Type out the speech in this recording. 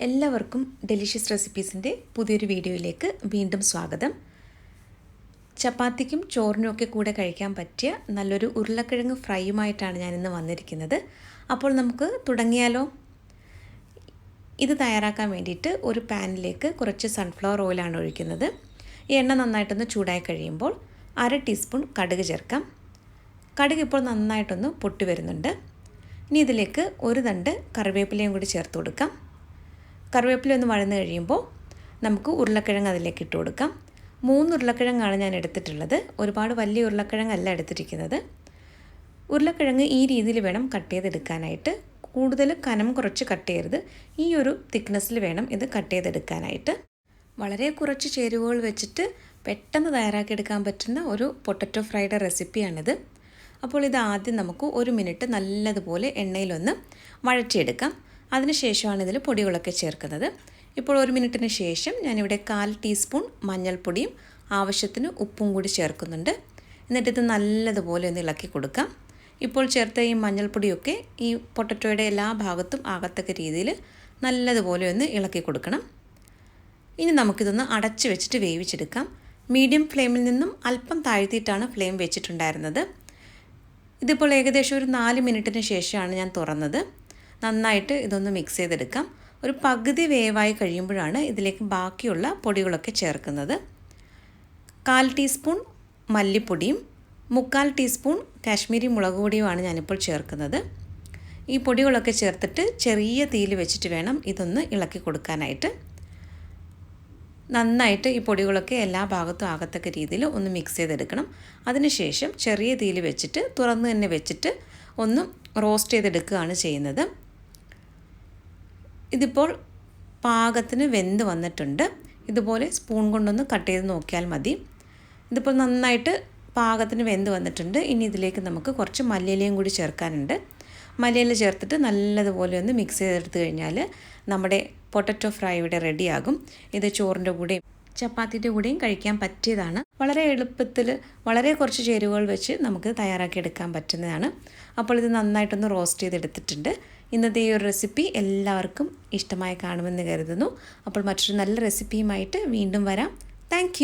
എല്ലാവർക്കും ഡെലിഷ്യസ് റെസിപ്പീസിൻ്റെ പുതിയൊരു വീഡിയോയിലേക്ക് വീണ്ടും സ്വാഗതം. ചപ്പാത്തിക്കും ചോറിനും ഒക്കെ കൂടെ കഴിക്കാൻ പറ്റിയ നല്ലൊരു ഉരുളക്കിഴങ്ങ് ഫ്രൈയുമായിട്ടാണ് ഞാനിന്ന് വന്നിരിക്കുന്നത്. അപ്പോൾ നമുക്ക് തുടങ്ങിയാലോ? ഇത് തയ്യാറാക്കാൻ വേണ്ടിയിട്ട് ഒരു പാനിലേക്ക് കുറച്ച് സൺഫ്ലവർ ഓയിലാണ് ഒഴിക്കുന്നത്. ഈ എണ്ണ നന്നായിട്ടൊന്ന് ചൂടായി കഴിയുമ്പോൾ 1/2 ടീസ്പൂൺ കടുക് ചേർക്കാം. കടുക് ഇപ്പോൾ നന്നായിട്ടൊന്ന് പൊട്ടി വരുന്നുണ്ട്. ഇനി ഇതിലേക്ക് ഒരു തണ്ട് കറിവേപ്പിലയും കൂടി ചേർത്ത് കൊടുക്കാം. കറിവേപ്പില ഒന്ന് വഴന്ന് കഴിയുമ്പോൾ നമുക്ക് ഉരുളക്കിഴങ്ങ് അതിലേക്ക് ഇട്ട് കൊടുക്കാം. 3 ഉരുളക്കിഴങ്ങാണ് ഞാൻ എടുത്തിട്ടുള്ളത്. ഒരുപാട് വലിയ ഉരുളക്കിഴങ്ങല്ല എടുത്തിരിക്കുന്നത്. ഉരുളക്കിഴങ്ങ് ഈ രീതിയിൽ വേണം കട്ട് ചെയ്തെടുക്കാനായിട്ട്. കൂടുതൽ കനം കുറച്ച് കട്ട് ചെയ്യരുത്. ഈ ഒരു തിക്നെസ്സിൽ വേണം ഇത് കട്ട് ചെയ്തെടുക്കാനായിട്ട്. വളരെ കുറച്ച് ചേരുവകൾ വെച്ചിട്ട് പെട്ടെന്ന് തയ്യാറാക്കിയെടുക്കാൻ പറ്റുന്ന ഒരു പൊട്ടറ്റോ ഫ്രൈഡ് റെസിപ്പിയാണിത്. അപ്പോൾ ഇത് ആദ്യം നമുക്ക് 1 മിനിറ്റ് നല്ലതുപോലെ എണ്ണയിലൊന്ന് വഴറ്റിയെടുക്കാം. അതിനുശേഷമാണ് ഇതിൽ പൊടികളൊക്കെ ചേർക്കുന്നത്. ഇപ്പോൾ 1 മിനിറ്റിന് ശേഷം ഞാനിവിടെ 1/4 ടീസ്പൂൺ മഞ്ഞൾപ്പൊടിയും ആവശ്യത്തിന് ഉപ്പും കൂടി ചേർക്കുന്നുണ്ട്. എന്നിട്ടിത് നല്ലതുപോലെ ഒന്ന് ഇളക്കി കൊടുക്കാം. ഇപ്പോൾ ചേർത്ത ഈ മഞ്ഞൾപ്പൊടിയൊക്കെ ഈ പൊട്ടറ്റോയുടെ എല്ലാ ഭാഗത്തും ആകത്തക്ക രീതിയിൽ നല്ലതുപോലെ ഒന്ന് ഇളക്കി കൊടുക്കണം. ഇനി നമുക്കിതൊന്ന് അടച്ചു വെച്ചിട്ട് വേവിച്ചെടുക്കാം. മീഡിയം ഫ്ലെയിമിൽ നിന്നും അല്പം താഴ്ത്തിയിട്ടാണ് ഫ്ലെയിം വെച്ചിട്ടുണ്ടായിരുന്നത്. ഇതിപ്പോൾ ഏകദേശം ഒരു 4 മിനിറ്റിന് ശേഷമാണ് ഞാൻ തുറന്നത്. നന്നായിട്ട് ഇതൊന്ന് മിക്സ് ചെയ്തെടുക്കാം. ഒരു പകുതി വേവായി കഴിയുമ്പോഴാണ് ഇതിലേക്ക് ബാക്കിയുള്ള പൊടികളൊക്കെ ചേർക്കുന്നത്. 1/4 ടീസ്പൂൺ മല്ലിപ്പൊടിയും 3/4 ടീസ്പൂൺ കാശ്മീരി മുളക് പൊടിയുമാണ് ഞാനിപ്പോൾ ചേർക്കുന്നത്. ഈ പൊടികളൊക്കെ ചേർത്തിട്ട് ചെറിയ തീയിൽ വെച്ചിട്ട് വേണം ഇതൊന്ന് ഇളക്കി കൊടുക്കാനായിട്ട്. നന്നായിട്ട് ഈ പൊടികളൊക്കെ എല്ലാ ഭാഗത്തും ആകത്തക്ക രീതിയിൽ ഒന്ന് മിക്സ് ചെയ്തെടുക്കണം. അതിനുശേഷം ചെറിയ തീയിൽ വെച്ചിട്ട് തുറന്ന് തന്നെ വെച്ചിട്ട് ഒന്ന് റോസ്റ്റ് ചെയ്തെടുക്കുകയാണ് ചെയ്യുന്നത്. ഇതിപ്പോൾ പാകത്തിന് വെന്ത് വന്നിട്ടുണ്ട്. ഇതുപോലെ സ്പൂൺ കൊണ്ടൊന്ന് കട്ട് ചെയ്ത് നോക്കിയാൽ മതി. ഇതിപ്പോൾ നന്നായിട്ട് പാകത്തിന് വെന്ത് വന്നിട്ടുണ്ട്. ഇനി ഇതിലേക്ക് നമുക്ക് കുറച്ച് മല്ലിയിലയും കൂടി ചേർക്കാനുണ്ട്. മല്ലിയില ചേർത്തിട്ട് നല്ലതുപോലെ ഒന്ന് മിക്സ് ചെയ്തെടുത്ത് കഴിഞ്ഞാൽ നമ്മുടെ പൊട്ടറ്റോ ഫ്രൈ ഇവിടെ റെഡിയാകും. ഇത് ചോറിൻ്റെ കൂടെയും ചപ്പാത്തിൻ്റെ കൂടെയും കഴിക്കാൻ പറ്റിയതാണ്. വളരെ എളുപ്പത്തിൽ വളരെ കുറച്ച് ചേരുവകൾ വെച്ച് നമുക്ക് തയ്യാറാക്കിയെടുക്കാൻ പറ്റുന്നതാണ്. അപ്പോൾ ഇത് നന്നായിട്ടൊന്ന് റോസ്റ്റ് ചെയ്തെടുത്തിട്ടുണ്ട്. ഇന്നത്തെ ഈ ഒരു റെസിപ്പി എല്ലാവർക്കും ഇഷ്ടമായി കാണുമെന്ന് കരുതുന്നു. അപ്പോൾ മറ്റൊരു നല്ല റെസിപ്പിയുമായിട്ട് വീണ്ടും വരാം. താങ്ക്